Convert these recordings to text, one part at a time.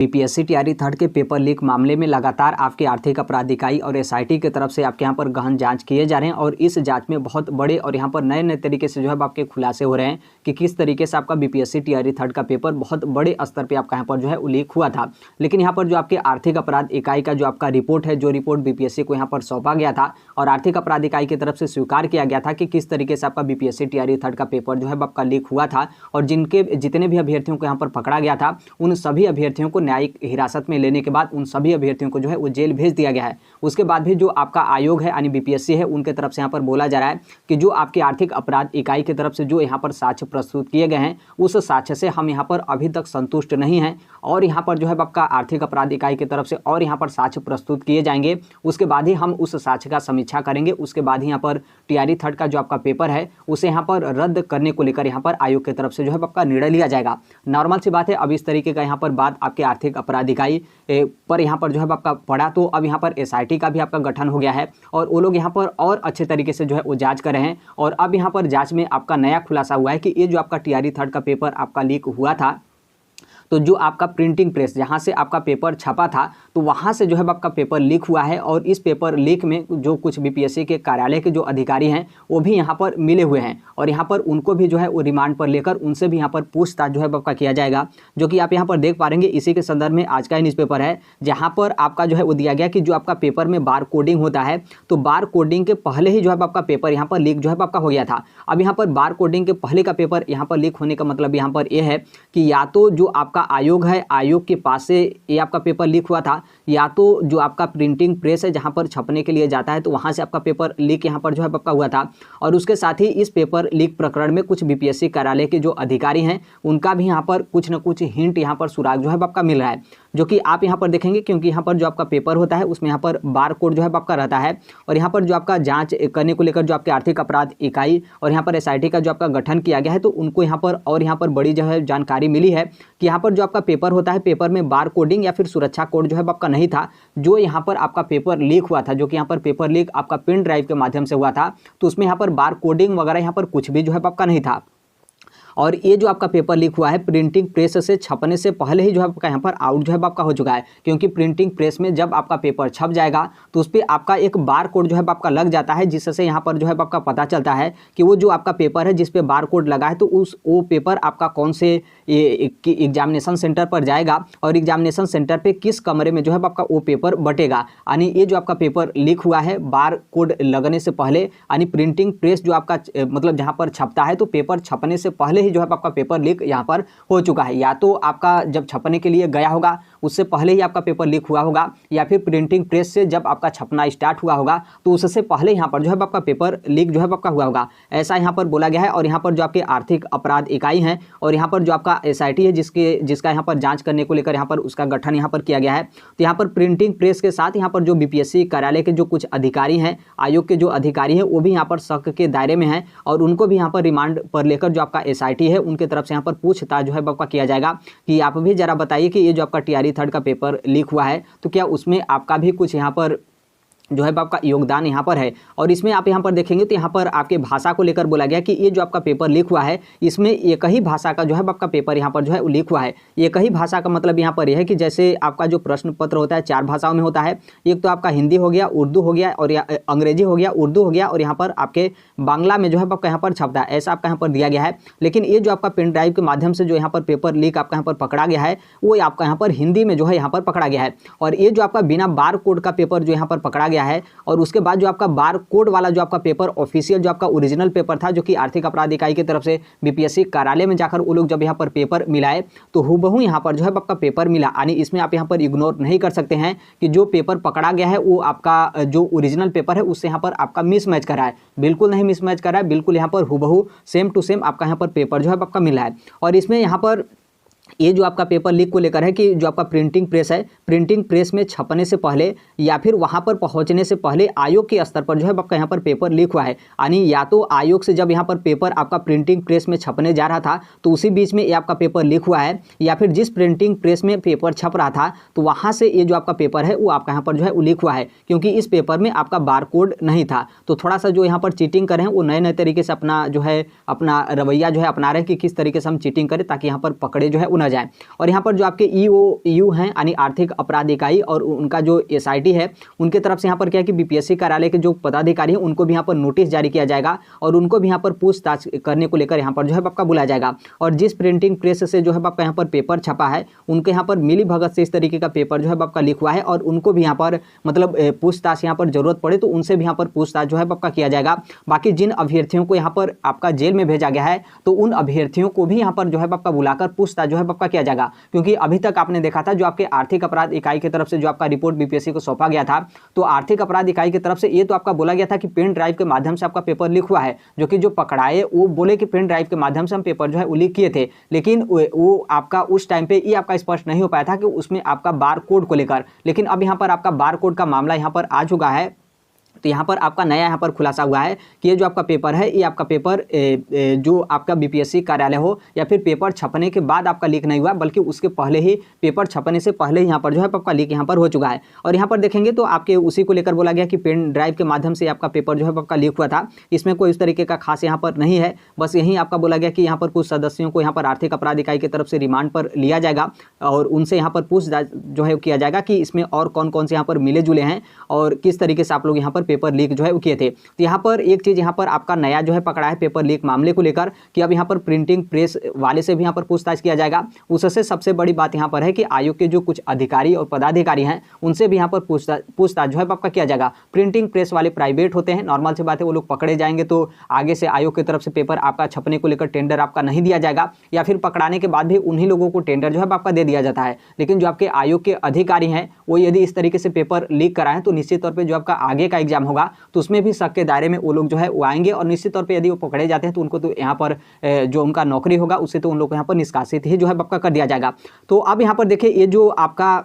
BPSC TRE third के paper leak मामले में लगातार आपके आर्थिक अपराध इकाई और एसआईटी की तरफ से आपके यहाँ पर गहन जांच किए जा रहे हैं और इस जांच में बहुत बड़े और यहाँ पर नए नए तरीके से जो है आपके खुलासे हो रहे हैं कि किस तरीके से आपका बीपीएससी टीआरई थर्ड का पेपर बहुत बड़े स्तर पर आपका यहाँ पर जो है लीक हुआ था। लेकिन यहाँ पर जो आपके आर्थिक अपराध इकाई का जो आपका रिपोर्ट है, जो रिपोर्ट बीपीएससी को यहाँ पर सौंपा गया था और आर्थिक अपराध इकाई की तरफ से स्वीकार किया गया था कि किस तरीके से आपका बीपीएससी टीआरई थर्ड का पेपर जो है आपका लीक हुआ था और जितने भी अभ्यर्थियों को यहाँ पर पकड़ा गया था उन सभी अभ्यर्थियों को न्यायिक हिरासत में लेने के बाद उन सभी अभ्यर्थियों को जो है वो जेल भेज दिया गया है। उसके बाद भी जो आपका आयोग है यानी बीपीएससी है, उनके तरफ से यहाँ पर बोला जा रहा है कि जो आपकी आर्थिक अपराध इकाई की तरफ से जो यहाँ पर साक्ष्य प्रस्तुत किए गए हैं उस साक्ष्य से हम यहाँ पर अभी तक संतुष्ट नहीं हैं और यहाँ पर जो है आपका आर्थिक अपराध इकाई की तरफ से और यहाँ पर साक्ष्य प्रस्तुत किए जाएंगे। उसके बाद ही हम उस साक्ष्य का समीक्षा करेंगे। उसके बाद ही यहाँ पर टीआरई थर्ड का जो आपका पेपर है उसे यहाँ पर रद्द करने को लेकर यहाँ पर आयोग की तरफ से जो है आपका निर्णय लिया जाएगा। नॉर्मल सी बात है। अब इस तरीके का यहाँ पर बात आपके आर्थिक अपराध इकाई पर यहाँ पर जो है आपका पड़ा, तो अब यहाँ पर एसआईटी का भी आपका गठन हो गया है और वो लोग यहाँ पर और अच्छे तरीके से जो है वो जांच कर रहे हैं। और अब यहाँ पर जांच में आपका नया खुलासा हुआ है कि ये जो आपका टीआरई थर्ड का पेपर आपका लीक हुआ था, तो जो आपका प्रिंटिंग प्रेस जहाँ से आपका पेपर छपा था तो वहाँ से जो है आपका पेपर लीक हुआ है और इस पेपर लीक में जो कुछ बीपीएससी के कार्यालय के जो अधिकारी हैं वो भी यहाँ पर मिले हुए हैं और यहाँ पर उनको भी जो है वो रिमांड पर लेकर उनसे भी यहाँ पर पूछताछ जो है आपका किया जाएगा, जो कि आप यहाँ पर देख पाएंगे। इसी के संदर्भ में आज का ही न्यूज़पेपर है जहाँ पर आपका जो है वो दिया गया कि जो आपका पेपर में बार कोडिंग होता है तो बार कोडिंग के पहले ही जो है आपका पेपर यहाँ पर लीक जो है आपका हो गया था। अब यहाँ पर बार कोडिंग के पहले का पेपर यहाँ पर लीक होने का मतलब यहाँ पर यह है कि या तो जो आपका आयोग है, आयोग के पास से ये आपका पेपर लीक हुआ था, या तो जो आपका प्रिंटिंग प्रेस है जहां पर छपने के लिए जाता है तो वहां से आपका पेपर लीक यहां पर जो है आपका हुआ था। और उसके साथ ही इस पेपर लीक प्रकरण में कुछ बीपीएससी कार्यालय के जो अधिकारी हैं उनका भी यहां पर कुछ न कुछ हिंट यहां पर सुराग जो है आपका मिल रहा है, जो कि आप यहां पर देखेंगे क्योंकि यहां पर जो आपका पेपर होता है उसमें यहां पर बार कोड जो है आपका रहता है और यहां पर जो आपका जांच करने को लेकर जो आपके आर्थिक अपराध इकाई और यहां पर एसआईटी का जो आपका गठन किया गया है तो उनको यहां पर और यहां पर बड़ी जो है जानकारी मिली है कि यहां पर जो आपका पेपर होता है, पेपर में बार कोडिंग या फिर सुरक्षा कोड जो है आपका नहीं था। जो यहाँ पर आपका पेपर लीक हुआ था, जो कि यहाँ पर पेपर लीक आपका पेन ड्राइव के माध्यम से हुआ था, तो उसमें यहाँ पर बार कोडिंग वगैरह यहाँ पर कुछ भी जो है आपका नहीं था। और ये जो आपका पेपर लीक हुआ है प्रिंटिंग प्रेस से छपने से पहले ही जो है आपका यहाँ पर आउट जो है आपका हो चुका है, क्योंकि प्रिंटिंग प्रेस में जब आपका पेपर छप जाएगा तो उस पर आपका एक बार कोड जो है आपका लग जाता है, जिससे यहाँ पर जो है आपका पता चलता है कि वो जो आपका पेपर है जिस पे बार कोड लगा है तो वो पेपर आपका कौन से एग्जामिनेशन सेंटर पर जाएगा और एग्जामिनेशन सेंटर पर किस कमरे में जो है आपका वो पेपर बटेगा। यानी ये जो आपका पेपर लीक हुआ है बार कोड लगने से पहले, यानी प्रिंटिंग प्रेस जो आपका मतलब जहाँ पर छपता है तो पेपर छपने से पहले ही जो है आपका पेपर लीक यहाँ पर हो चुका है। या तो आपका जब छपने के लिए गया होगा उससे पहले ही आपका पेपर लीक हुआ होगा, या फिर प्रिंटिंग प्रेस से जब आपका छपना स्टार्ट हुआ होगा तो उससे पहले यहाँ पर जो है आपका पेपर लीक जो है आपका हुआ होगा, ऐसा यहाँ पर बोला गया है। और यहाँ पर जो आपके आर्थिक अपराध इकाई हैं और यहाँ पर जो आपका एसआईटी है जिसका यहाँ पर जाँच करने को लेकर यहाँ पर उसका गठन यहाँ पर किया गया है, तो यहाँ पर प्रिंटिंग प्रेस के साथ यहाँ पर जो बीपीएससी कार्यालय के जो कुछ अधिकारी हैं, आयोग के जो अधिकारी हैं वो भी यहाँ पर शक के दायरे में हैं और उनको भी यहाँ पर रिमांड पर लेकर जो आपका एसआईटी है उनके तरफ से यहाँ पर पूछताछ जो है आपका किया जाएगा कि आप भी जरा बताइए कि ये जो आपका टीआरई थर्ड का पेपर लीक हुआ है तो क्या उसमें आपका भी कुछ यहाँ पर जो है आपका योगदान यहाँ पर है। और इसमें आप यहाँ पर देखेंगे तो यहाँ पर आपके भाषा को लेकर बोला गया कि ये जो आपका पेपर लीक हुआ है इसमें एक ही भाषा का जो है आपका पेपर यहाँ पर जो है लीक हुआ है। एक ही भाषा का मतलब यहाँ पर यह है कि जैसे आपका जो प्रश्न पत्र होता है 4 भाषाओं में होता है, एक तो आपका हिंदी हो गया, उर्दू हो गया और अंग्रेजी हो गया, उर्दू हो गया और यहाँ पर आपके बांग्ला में जो है आपका यहाँ पर छपता है, ऐसा आपका यहाँ पर दिया गया है। लेकिन ये जो आपका पेन ड्राइव के माध्यम से जो यहाँ पर पेपर लीक आपका यहाँ पर पकड़ा गया है वो आपका यहाँ पर हिंदी में जो है यहाँ पर पकड़ा गया है। और ये जो आपका बिना बार कोड का पेपर जो यहाँ पर पकड़ा गया है और उसके बाद जो आपका बार कोड वाला जो आपका पेपर ऑफिशियल जो आपका ओरिजिनल पेपर था, जो कि आर्थिक अपराध इकाई की तरफ से बीपीएससी कार्यालय में जाकर वो लोग जब यहाँ पर पेपर मिलाए तो हूबहू यहाँ पर जो है आपका पेपर मिला। यानी इसमें आप यहाँ पर इग्नोर नहीं कर सकते हैं कि जो पेपर पकड़ा गया है वो आपका जो ओरिजिनल पेपर है उससे यहाँ पर आपका मिसमैच कर रहा है। बिल्कुल नहीं मिसमैच कर रहा है, बिल्कुल यहाँ पर हूबहू सेम टू सेम आपका यहाँ पर पेपर जो है आपका मिला है। और इसमें यहाँ पर ये जो आपका पेपर लीक को लेकर है कि जो आपका प्रिंटिंग प्रेस है, प्रिंटिंग प्रेस में छपने से पहले या फिर वहाँ पर पहुँचने से पहले आयोग के स्तर पर जो है आपका यहाँ पर पेपर लीक हुआ है। यानी या तो आयोग से जब यहाँ पर पेपर आपका प्रिंटिंग प्रेस में छपने जा रहा था तो उसी बीच में ये आपका पेपर लीक हुआ है, या फिर जिस प्रिंटिंग प्रेस में पेपर छप रहा था तो वहाँ से ये जो आपका पेपर है वो आपका यहाँ पर जो है वो लीक हुआ है, क्योंकि इस पेपर में आपका बार कोड नहीं था। तो थोड़ा सा जो यहाँ पर चीटिंग कर रहे हैं वो नए नए तरीके से अपना जो है अपना रवैया जो है अपना रहे हैं कि किस तरीके से हम चीटिंग करें ताकि यहाँ पर पकड़े जो है वो न जाए। और यहाँ पर जो आपके EOU हैं यानी आर्थिक अपराध इकाई और उनका जो SIT है उनके तरफ से यहाँ पर क्या है कि BPSC कार्यालय के जो पदाधिकारी हैं उनको भी यहाँ पर नोटिस जारी किया जाएगा और उनको भी यहाँ पर पूछताछ करने को लेकर यहाँ पर जो है आपका बुलाया जाएगा। और जिस प्रिंटिंग प्रेस से जो है आपका यहाँ पर पेपर छपा है उनके यहाँ पर मिली भगत से इस तरीके का पेपर जो है आपका लीक हुआ है और उनको भी यहाँ पर मतलब पूछताछ यहाँ पर जरूरत पड़े तो उनसे भी यहाँ पर पूछताछ जो है आपका किया जाएगा। बाकी जिन अभ्यर्थियों को यहाँ पर आपका जेल में भेजा गया है तो उन अभ्यर्थियों को भी यहाँ पर जो है आपका बुलाकर पूछताछ जो है आपका किया जाएगा, क्योंकि अभी तक आपने देखा था जो आपके आर्थिक अपराध इकाई की तरफ से जो आपका रिपोर्ट BPSC को सौंपा गया था तो आर्थिक अपराध इकाई की तरफ से ये तो आपका बोला गया था कि पेन ड्राइव के माध्यम से आपका पेपर लीक हुआ है, जो कि जो पकड़ाए वो बोले कि पेन ड्राइव के माध्यम से हम पेपर जो है वो लीक किए थे, लेकिन वो आपका उस टाइम पे ये आपका स्पष्ट नहीं हो पाया था कि उसमें आपका बार कोड को लेकर। लेकिन अब यहाँ पर आपका बार कोड का मामला यहाँ पर आ चुका है तो यहाँ पर आपका नया यहाँ पर खुलासा हुआ है कि ये जो आपका पेपर है ये आपका पेपर जो आपका BPSC कार्यालय हो या फिर पेपर छपने के बाद आपका लीक नहीं हुआ बल्कि उसके पहले ही पेपर छपने से पहले यहाँ पर जो है आपका लीक यहाँ पर हो चुका है। और यहाँ पर देखेंगे तो आपके उसी को लेकर बोला गया कि पेन ड्राइव के माध्यम से आपका पेपर जो है आपका लीक हुआ था। इसमें कोई इस तरीके का खास यहाँ पर नहीं है, बस यही आपका बोला गया कि यहाँ पर कुछ सदस्यों को यहाँ पर आर्थिक अपराध इकाई की तरफ से रिमांड पर लिया जाएगा और उनसे यहाँ पर पूछताछ जो है किया जाएगा कि इसमें और कौन कौन से यहाँ पर मिले जुले हैं और किस तरीके से आप लोग यहाँ पर पेपर लीक जो है वो किए थे। तो यहाँ पर एक चीज़ यहाँ पर आपका नया जो है पकड़ा है पेपर लीक मामले को लेकर कि अब यहाँ पर प्रिंटिंग प्रेस वाले से भी यहाँ पर पूछताछ किया जाएगा। उससे सबसे बड़ी बात यहाँ पर है कि आयोग के जो कुछ अधिकारी और पदाधिकारी हैं उनसे भी यहाँ पर पूछताछ जो है आपका किया जाएगा। प्रिंटिंग प्रेस वाले प्राइवेट होते हैं, नॉर्मल सी बात है, वो लोग पकड़े जाएंगे तो आगे से आयोग की तरफ से पेपर आपका छपने को लेकर टेंडर आपका नहीं दिया जाएगा या फिर पकड़ाने के बाद भी उन्हीं लोगों को टेंडर जो है आपका दे दिया जाता है। लेकिन जो आपके आयोग के अधिकारी हैं वो यदि इस तरीके से पेपर लीक कराएं तो निश्चित तौर पर जो आपका आगे का एग्जाम होगा तो उसमें भी शक के दायरे में वो लोग जो है वो आएंगे और निश्चित तौर पे यदि वो पकड़े जाते हैं तो उनको तो यहाँ पर जो उनका नौकरी होगा उससे तो उन लोग को यहाँ पर निष्कासित ही जो है आपका कर दिया जाएगा। तो अब यहाँ पर देखिए ये जो आपका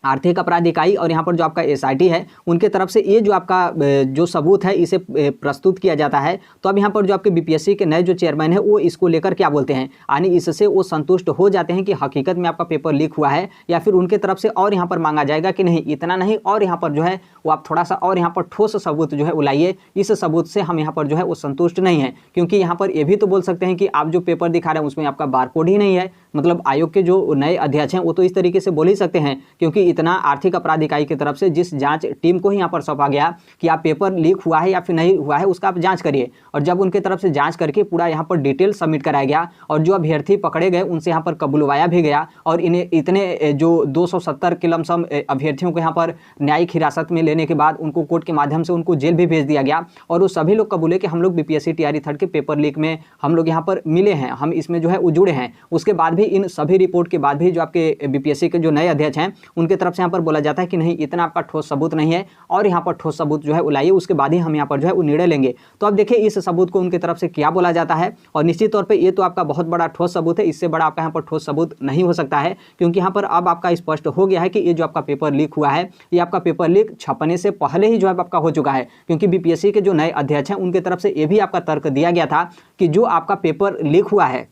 आर्थिक अपराध इकाई और यहाँ पर जो आपका SIT है उनके तरफ से ये जो आपका जो सबूत है इसे प्रस्तुत किया जाता है। तो अब यहाँ पर जो आपके BPSC के नए जो चेयरमैन है वो इसको लेकर क्या बोलते हैं, यानी इससे वो संतुष्ट हो जाते हैं कि हकीकत में आपका पेपर लीक हुआ है या फिर उनके तरफ से और यहाँ पर मांगा जाएगा कि नहीं इतना नहीं और यहाँ पर जो है वो आप थोड़ा सा और यहाँ पर ठोस सबूत जो है लाइए, इस सबूत से हम यहाँ पर जो है वो संतुष्ट नहीं है। क्योंकि यहाँ पर ये भी तो बोल सकते हैं कि आप जो पेपर दिखा रहे हैं उसमें आपका बारकोड ही नहीं है, मतलब आयोग के जो नए अध्यक्ष हैं वो तो इस तरीके से बोल ही सकते हैं क्योंकि इतना आर्थिक अपराध इकाई की तरफ से जिस जांच टीम को ही यहाँ पर सौंपा गया कि आप पेपर लीक हुआ है या फिर नहीं हुआ है उसका आप जांच करिए, और जब उनके तरफ से जांच करके पूरा यहाँ पर डिटेल सबमिट कराया गया और जो अभ्यर्थी पकड़े गए उनसे यहाँ पर कबूलवाया भी गया और इन्हें इतने जो 270 के लमसम अभ्यर्थियों को यहाँ पर न्यायिक हिरासत में लेने के बाद उनको कोर्ट के माध्यम से उनको जेल भी भेज दिया गया और वो सभी लोग कबूले कि हम लोग BPSC TRE 3rd के पेपर लीक में हम लोग यहाँ पर मिले हैं, हम इसमें जो है वो जुड़े हैं। उसके बाद भी इन सभी रिपोर्ट के बाद भी जो आपके BPSC के जो नए अध्यक्ष हैं उनके तरफ से यहाँ पर बोला जाता है कि नहीं इतना आपका ठोस सबूत नहीं है और यहाँ पर ठोस सबूत जो है लाइए, उसके बाद ही हम यहाँ पर जो है वो निर्णय लेंगे। तो अब देखिए इस सबूत को उनकी तरफ से क्या बोला जाता है और निश्चित तौर पर ये तो आपका बहुत बड़ा ठोस सबूत है, इससे बड़ा आपका यहाँ पर ठोस सबूत नहीं हो सकता है क्योंकि यहाँ पर अब आपका स्पष्ट हो गया है कि ये जो आपका पेपर लीक हुआ है ये आपका पेपर लीक छपने से पहले ही जो है आपका हो चुका है। क्योंकि BPSC के जो नए अध्यक्ष हैं उनके तरफ से ये भी आपका तर्क दिया गया था कि जो आपका पेपर लीक हुआ है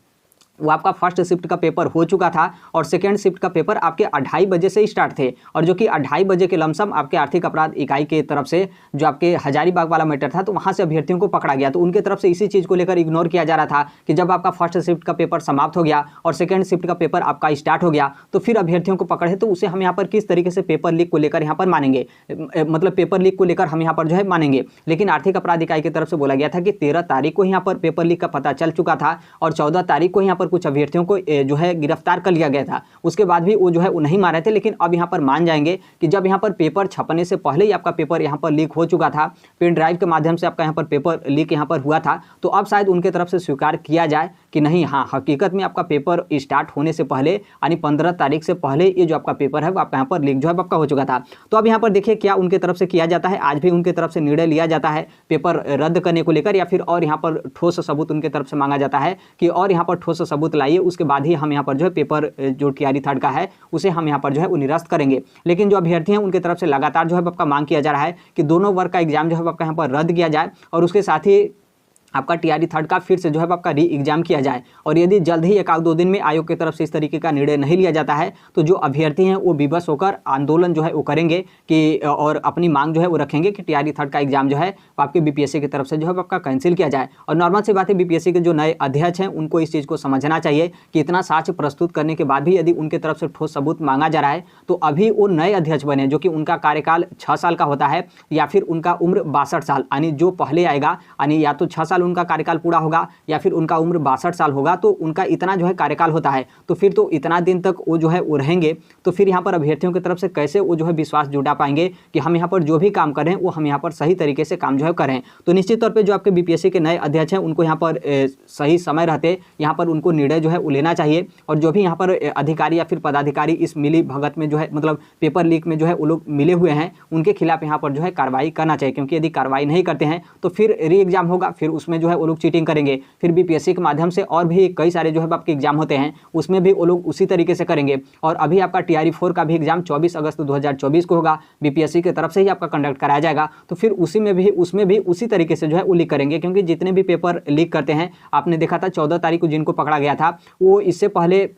वो आपका फर्स्ट शिफ्ट का पेपर हो चुका था और सेकेंड शिफ्ट का पेपर आपके 2:30 बजे से स्टार्ट थे और जो कि 2:30 बजे के लमसम आपके आर्थिक अपराध इकाई की तरफ से जो आपके हजारीबाग वाला मैटर था तो वहां से अभ्यर्थियों को पकड़ा गया। तो उनके तरफ से इसी चीज़ को लेकर इग्नोर किया जा रहा था कि जब आपका फर्स्ट शिफ्ट का पेपर समाप्त हो गया और सेकेंड शिफ्ट का पेपर आपका स्टार्ट हो गया तो फिर अभ्यर्थियों को पकड़े तो उसे हम यहाँ पर किस तरीके से पेपर लीक को लेकर यहाँ पर मानेंगे, मतलब पेपर लीक को लेकर हम यहाँ पर जो है मानेंगे। लेकिन आर्थिक अपराध इकाई की तरफ से बोला गया था कि 13 तारीख को यहाँ पर पेपर लीक का पता चल चुका था और 14 तारीख को यहाँ पर कुछ अभ्यर्थियों को जो है गिरफ्तार कर लिया गया था। उसके बाद भी वो जो है वो नहीं मान रहे थे, लेकिन अब यहाँ पर मान जाएंगे कि जब यहाँ पर पेपर छपने से पहले ही आपका पेपर यहाँ पर लीक हो चुका था, पेन ड्राइव के माध्यम से आपका यहाँ पर पेपर लीक यहाँ पर हुआ था, तो अब शायद उनके तरफ से स्वीकार किया जाए कि नहीं हाँ हकीकत में आपका पेपर स्टार्ट होने से पहले यानी 15 तारीख से पहले ये जो आपका पेपर है वो आपका यहाँ पर लीक जो है आपका हो चुका था। तो अब यहाँ पर देखिए क्या उनके तरफ से किया जाता है, आज भी उनके तरफ से निर्णय लिया जाता है पेपर रद्द करने को लेकर या फिर और यहाँ पर ठोस सबूत उनके तरफ से मांगा जाता है कि और यहाँ पर ठोस सबूत लाइए, उसके बाद ही हम यहाँ पर जो है पेपर जो TRE 3rd का है उसे हम यहाँ पर जो है वो निरस्त करेंगे। लेकिन जो अभ्यर्थी हैं उनके तरफ से लगातार जो है आपका मांग किया जा रहा है कि दोनों वर्ग का एग्जाम जो है आपका यहाँ पर रद्द किया जाए और उसके साथ ही आपका टीआरई थर्ड का फिर से जो है आपका री एग्जाम किया जाए। और यदि जल्द ही 1-2 दिन में आयोग की तरफ से इस तरीके का निर्णय नहीं लिया जाता है तो जो अभ्यर्थी हैं वो विवश होकर आंदोलन जो है वो करेंगे कि और अपनी मांग जो है वो रखेंगे कि टीआरई थर्ड का एग्जाम जो है आपके बीपीएससी की तरफ से जो है आपका कैंसिल किया जाए। और नॉर्मल सी बात है, बीपीएससी के जो नए अध्यक्ष हैं उनको इस चीज़ को समझना चाहिए कि इतना साक्ष्य प्रस्तुत करने के बाद भी यदि उनके तरफ से ठोस सबूत मांगा जा रहा है तो अभी वो नए अध्यक्ष बने जो कि उनका कार्यकाल 6 साल का होता है या फिर उनका उम्र 62 साल, यानी जो पहले आएगा यानी या तो 6 साल उनका कार्यकाल पूरा होगा या फिर उनका उम्र 62 साल होगा, तो उनका इतना जो है कार्यकाल होता है। तो फिर तो इतना दिन तक वो जो है वो रहेंगे, तो फिर यहाँ पर अभ्यर्थियों की तरफ से कैसे वो जो है विश्वास जुटा पाएंगे कि हम यहाँ पर जो भी काम करें वो हम यहाँ पर सही तरीके से काम जो है करें। तो निश्चित तौर पर जो आपके बीपीएससी के नए अध्यक्ष हैं उनको यहाँ पर सही समय रहते यहाँ पर उनको निर्णय जो है वो लेना चाहिए। और जो भी यहाँ पर अधिकारी या फिर पदाधिकारी इस मिली भगत में जो है मतलब पेपर लीक में जो है वो लोग मिले हुए हैं उनके खिलाफ यहाँ पर जो है कार्रवाई करना चाहिए, क्योंकि यदि कार्रवाई नहीं करते हैं तो फिर री एग्जाम होगा, फिर उसमें जो है वो लोग चीटिंग करेंगे, फिर बीपीएससी के माध्यम से और भी कई सारे जो है आपके एग्जाम होते हैं उसमें भी वो लोग उसी तरीके से करेंगे। और अभी आपका टीआरई 4 का भी एग्जाम 24 अगस्त 2024 को होगा, बीपीएससी की तरफ से ही आपका कंडक्ट कराया जाएगा। तो फिर उसमें भी उसी तरीके से जो है वो लीक करेंगे, क्योंकि जितने भी पेपर लीक करते हैं आपने देखा था 14 तारीख को जिनको पकड़ा गया था वो इससे पहले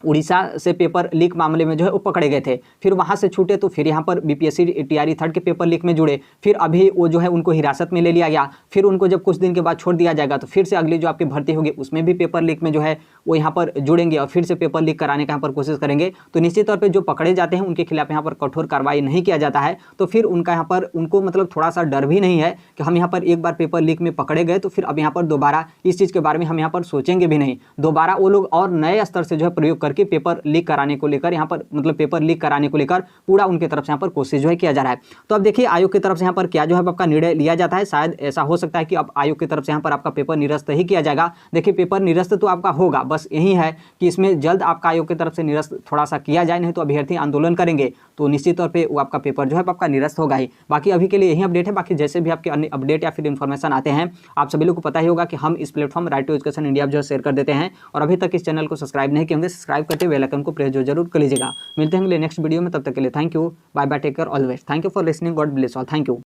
उड़ीसा से पेपर लीक मामले में जो है वो पकड़े गए थे, फिर वहाँ से छूटे तो फिर यहाँ पर बीपीएससी टीआरई थर्ड के पेपर लीक में जुड़े, फिर अभी वो जो है उनको हिरासत में ले लिया गया, फिर उनको जब कुछ दिन के बाद छोड़ दिया जाएगा तो फिर से अगली जो आपकी भर्ती होगी उसमें भी पेपर लीक में जो है वो यहाँ पर जुड़ेंगे और फिर से पेपर लीक कराने का यहाँ पर कोशिश करेंगे। तो निश्चित तौर पर जो पकड़े जाते हैं उनके खिलाफ यहाँ पर कठोर कार्रवाई नहीं किया जाता है, तो फिर उनका यहाँ पर उनको मतलब थोड़ा सा डर भी नहीं है कि हम यहाँ पर एक बार पेपर लीक में पकड़े गए तो फिर अब यहाँ पर दोबारा इस चीज़ के बारे में हम यहाँ पर सोचेंगे भी नहीं, दोबारा वो लोग और नए स्तर से जो है प्रयोग करके पेपर लीक कराने को लेकर यहाँ पर मतलब पेपर लीक कराने को लेकर पूरा उनके तरफ से यहाँ पर कोशिश जो है किया जा रहा है। तो अब देखिए आयोग की तरफ से यहाँ पर क्या जो है आपका निर्णय लिया जाता है। शायद ऐसा हो सकता है कि अब आयोग की तरफ से यहाँ पर आपका पेपर निरस्त ही किया जाएगा। देखिए पेपर निरस्त तो आपका होगा, बस यही है कि इसमें जल्द आपका आयोग की तरफ से निरस्त थोड़ा सा किया जाए, नहीं तो अभ्यर्थी आंदोलन करेंगे तो निश्चित तौर पर वो आपका पेपर जो है आपका निरस्त होगा ही। बाकी अभी के लिए यही अपडेट है, बाकी जैसे भी आपके अन्य अपडेट या फिर इन्फॉर्मेशन आते हैं आप सभी लोग को पता ही होगा कि हम इस platform right to education India जो शेयर कर देते हैं। और अभी तक इस चैनल को सब्सक्राइब नहीं किए होंगे, सब्सक्राइब करके बेल आइकन को प्रेस जरूर कर लीजिएगा। मिलते हैं अगले नेक्स्ट वीडियो में, तब तक के लिए thank you, bye bye, take care, all the best. Thank you for listening, God bless all, thank you.